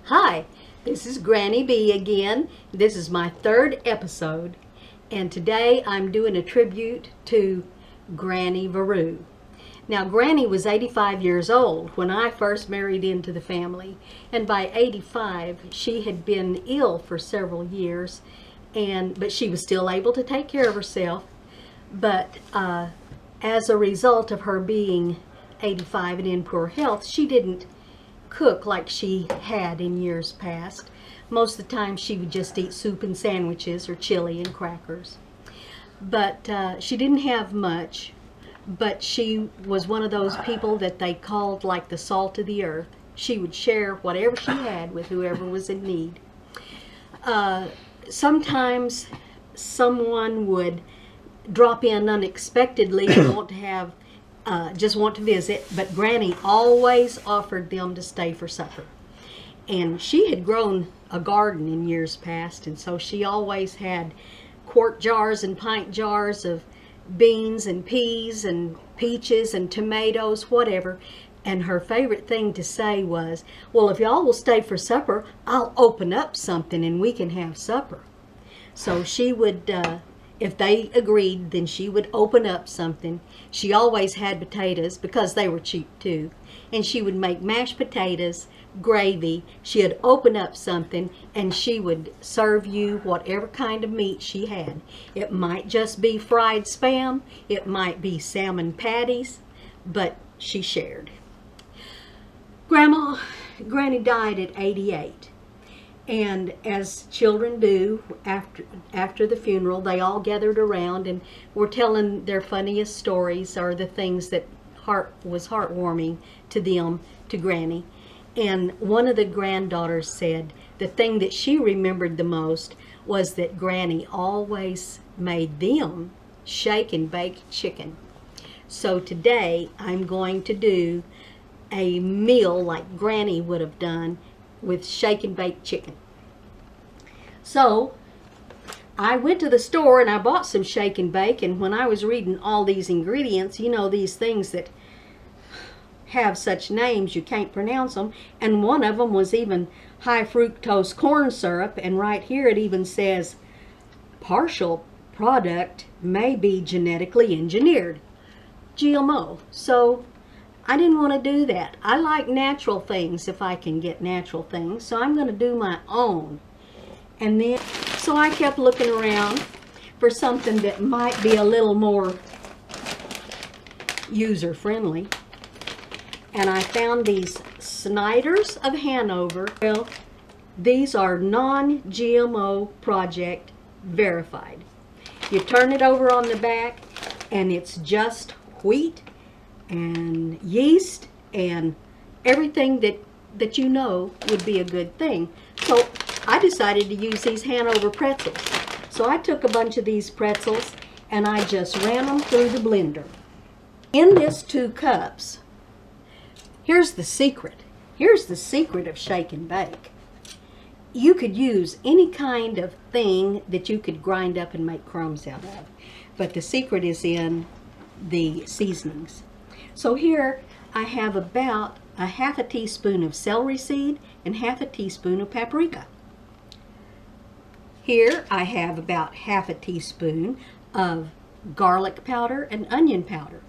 Hi, this is Granny B again. This is my third episode, and today I'm doing a tribute to Granny Verue. Now, Granny was 85 years old when I first married into the family, and by 85 she had been ill for several years, but she was still able to take care of herself. But as a result of her being 85 and in poor health, she didn't cook like she had in years past. Most of the time she would just eat soup and sandwiches or chili and crackers. But she didn't have much, but she was one of those people that they called like the salt of the earth. She would share whatever she had with whoever was in need. Sometimes someone would drop in unexpectedly and want to have just want to visit, but Granny always offered them to stay for supper. And she had grown a garden in years past, and so she always had quart jars and pint jars of beans and peas and peaches and tomatoes, whatever. And her favorite thing to say was, well, if y'all will stay for supper, I'll open up something and we can have supper. So she would if they agreed, then she would open up something. She always had potatoes because they were cheap too. And she would make mashed potatoes, gravy. She'd open up something and she would serve you whatever kind of meat she had. It might just be fried spam. It might be salmon patties, but she shared. Granny died at 88. And as children do, after the funeral, they all gathered around and were telling their funniest stories or the things that was heartwarming to them, to Granny. And one of the granddaughters said the thing that she remembered the most was that Granny always made them shake and bake chicken. So today I'm going to do a meal like Granny would have done with shake and bake chicken. So I went to the store and I bought some shake and bake, and when I was reading all these ingredients, you know, these things that have such names you can't pronounce them, and one of them was even high fructose corn syrup, and right here it even says partial product may be genetically engineered, GMO. So I didn't want to do that. I like natural things if I can get natural things, so I'm going to do my own. And then, so I kept looking around for something that might be a little more user-friendly. And I found these Snyder's of Hanover. Well, these are non-GMO project verified. You turn it over on the back and it's just wheat and yeast and everything that you know would be a good thing. So I decided to use these Hanover pretzels. So I took a bunch of these pretzels and I just ran them through the blender. In this 2 cups, here's the secret. Here's the secret of shake and bake. You could use any kind of thing that you could grind up and make crumbs out of. But the secret is in the seasonings. So here I have about a half a teaspoon of celery seed and half a teaspoon of paprika. Here I have about half a teaspoon of garlic powder and onion powder.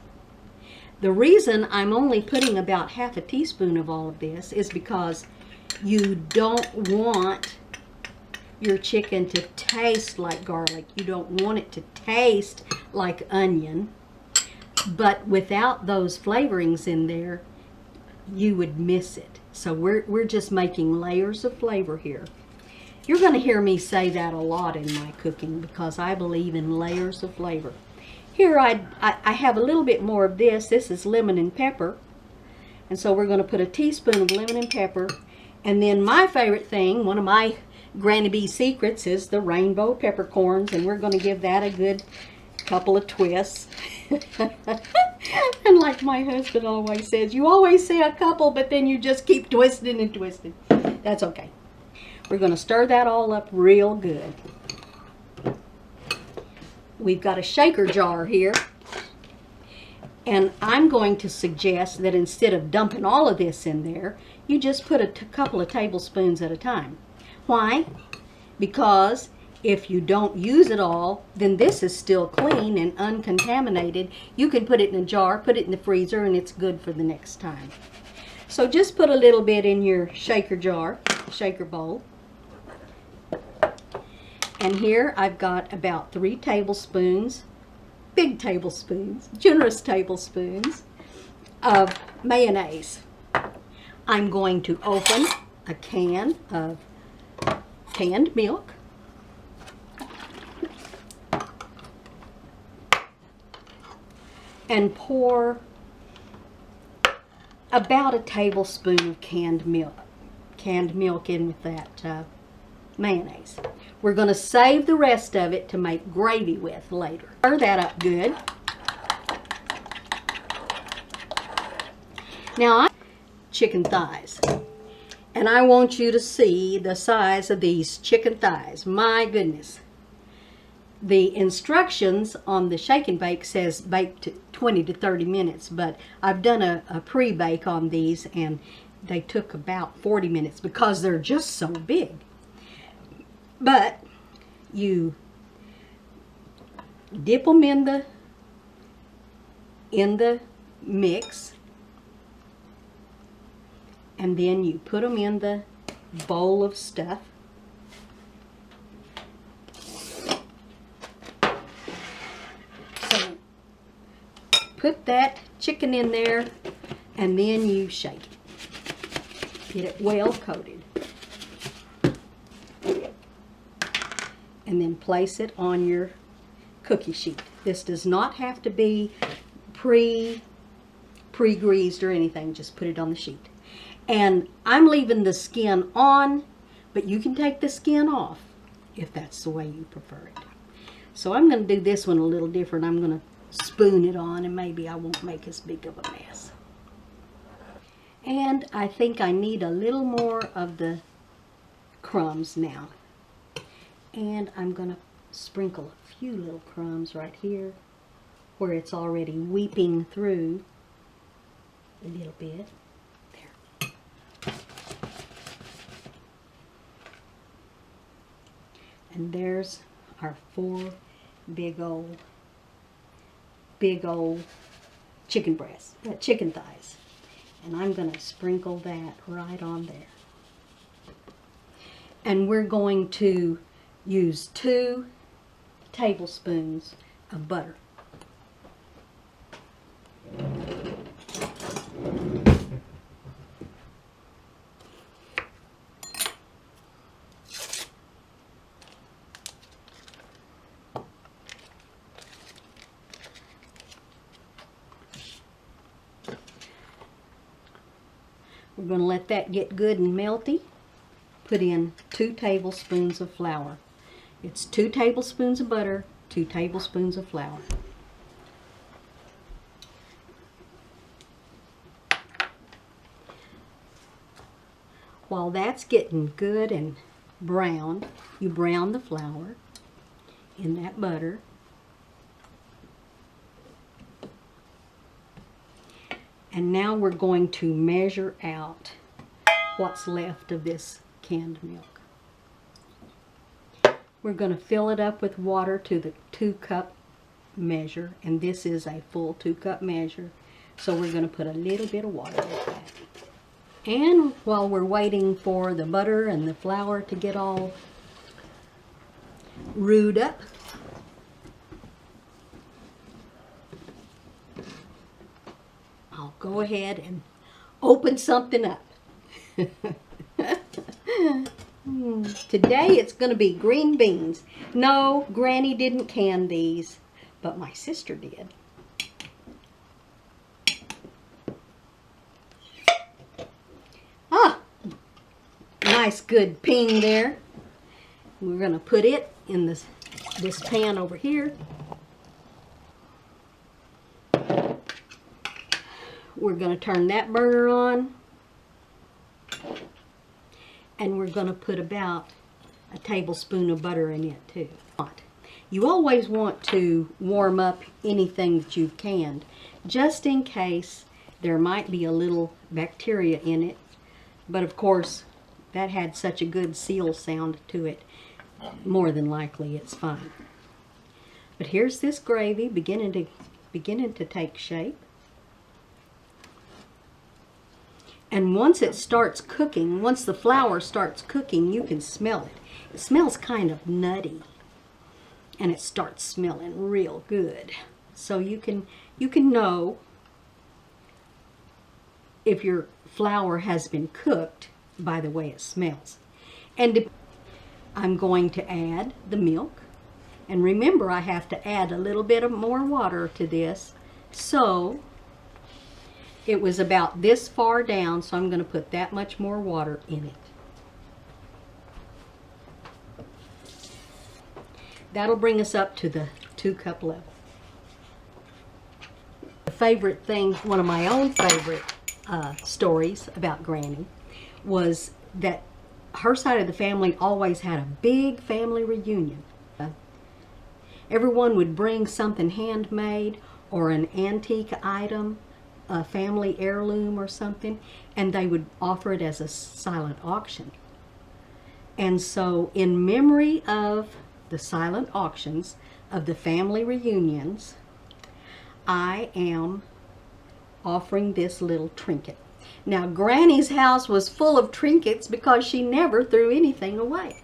The reason I'm only putting about half a teaspoon of all of this is because you don't want your chicken to taste like garlic. You don't want it to taste like onion. But without those flavorings in there, you would miss it. So we're just making layers of flavor here. You're going to hear me say that a lot in my cooking because I believe in layers of flavor. Here I have a little bit more of this. This is lemon and pepper. And so we're going to put a teaspoon of lemon and pepper. And then my favorite thing, one of my Granny B secrets, is the rainbow peppercorns. And we're going to give that a good couple of twists. And like my husband always says, you always say a couple, but then you just keep twisting and twisting. That's okay. We're going to stir that all up real good. We've got a shaker jar here. And I'm going to suggest that instead of dumping all of this in there, you just put a couple of tablespoons at a time. Why? Because if you don't use it all, then this is still clean and uncontaminated. You can put it in a jar, put it in the freezer, and it's good for the next time. So just put a little bit in your shaker jar, shaker bowl. And here I've got about 3 tablespoons, big tablespoons, generous tablespoons of mayonnaise. I'm going to open a can of canned milk. And pour about a tablespoon of canned milk in with that mayonnaise. We're going to save the rest of it to make gravy with later. Stir that up good. Now, chicken thighs. And I want you to see the size of these chicken thighs. My goodness. The instructions on the shake and bake says bake to 20 to 30 minutes, but I've done a pre-bake on these and they took about 40 minutes because they're just so big. But you dip them in the mix, and then you put them in the bowl of stuff. So put that chicken in there, and then you shake it. Get it well coated. And then place it on your cookie sheet. This does not have to be pre-greased or anything. Just put it on the sheet. And I'm leaving the skin on, but you can take the skin off if that's the way you prefer it. So I'm going to do this one a little different. I'm going to spoon it on, and maybe I won't make as big of a mess. And I think I need a little more of the crumbs now. And I'm going to sprinkle a few little crumbs right here where it's already weeping through a little bit. There. And there's our 4 big old chicken breasts, chicken thighs. And I'm going to sprinkle that right on there. And we're going to use 2 tablespoons of butter. We're going to let that get good and melty. Put in 2 tablespoons of flour. It's 2 tablespoons of butter, 2 tablespoons of flour. While that's getting good and browned, you brown the flour in that butter. And now we're going to measure out what's left of this canned milk. We're going to fill it up with water to the 2-cup measure, and this is a full 2-cup measure, so we're going to put a little bit of water in that. And while we're waiting for the butter and the flour to get all roux up, I'll go ahead and open something up. Today it's going to be green beans. No, Granny didn't can these, but my sister did. Ah, nice good ping there. We're going to put it in this pan over here. We're going to turn that burner on. And we're going to put about a tablespoon of butter in it too. You always want to warm up anything that you've canned, just in case there might be a little bacteria in it. But of course, that had such a good seal sound to it, more than likely it's fine. But here's this gravy beginning to take shape. And once it starts cooking, once the flour starts cooking, you can smell it. It smells kind of nutty, and it starts smelling real good. So you can know if your flour has been cooked by the way it smells. And I'm going to add the milk. And remember, I have to add a little bit of more water to this. So it was about this far down, so I'm going to put that much more water in it. That'll bring us up to the 2-cup level. The favorite thing, one of my own favorite stories about Granny was that her side of the family always had a big family reunion. Everyone would bring something handmade or an antique item, a family heirloom or something, and they would offer it as a silent auction. And so in memory of the silent auctions, of the family reunions, I am offering this little trinket. Now, Granny's house was full of trinkets because she never threw anything away.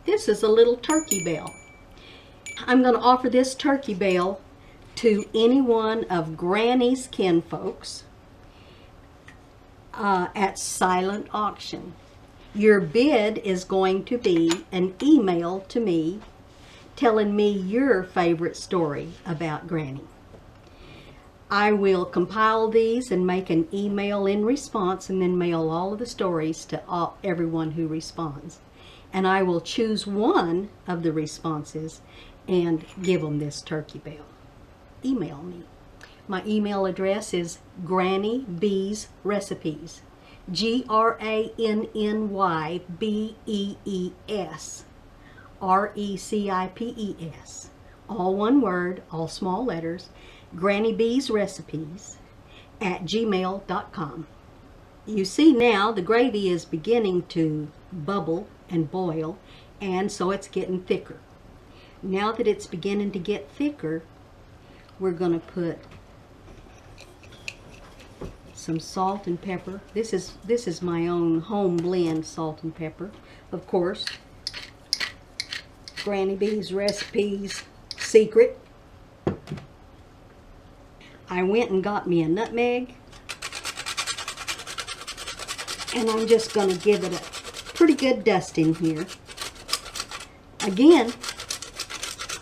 This is a little turkey bell. I'm going to offer this turkey bell to any one of Granny's kinfolks at silent auction. Your bid is going to be an email to me telling me your favorite story about Granny. I will compile these and make an email in response and then mail all of the stories to everyone who responds. And I will choose one of the responses and give them this turkey bell. Email me. My email address is Granny Bees Recipes. GRANNYBEES RECIPES. All one word, all small letters. Granny Bees Recipes at gmail.com. You see now the gravy is beginning to bubble and boil, and so it's getting thicker. Now that it's beginning to get thicker, we're going to put some salt and pepper. This is my own home blend salt and pepper. Of course, Granny Bees Recipes secret. I went and got me a nutmeg, and I'm just going to give it a pretty good dusting here. Again,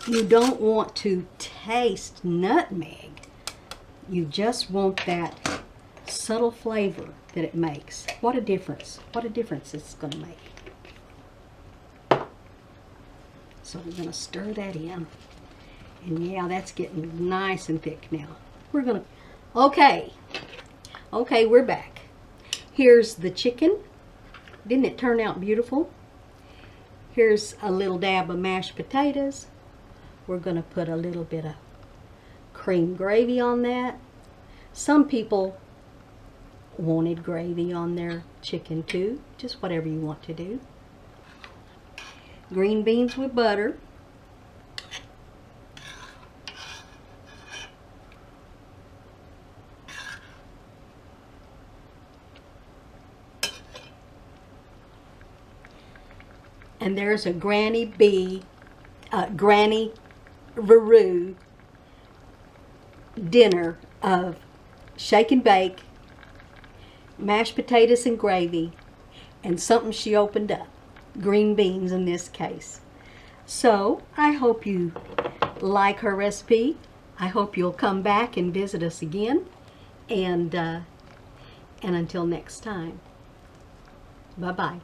you don't want to taste nutmeg. You just want that subtle flavor that it makes. What a difference. What a difference it's going to make. So we're going to stir that in. And yeah, that's getting nice and thick now. We're going to... Okay, we're back. Here's the chicken. Didn't it turn out beautiful? Here's a little dab of mashed potatoes. We're going to put a little bit of cream gravy on that. Some people wanted gravy on their chicken too. Just whatever you want to do. Green beans with butter. And there's a Granny Verue dinner of shake and bake, mashed potatoes and gravy, and something she opened up, green beans in this case. So I hope you like her recipe. I hope you'll come back and visit us again. And until next time, bye-bye.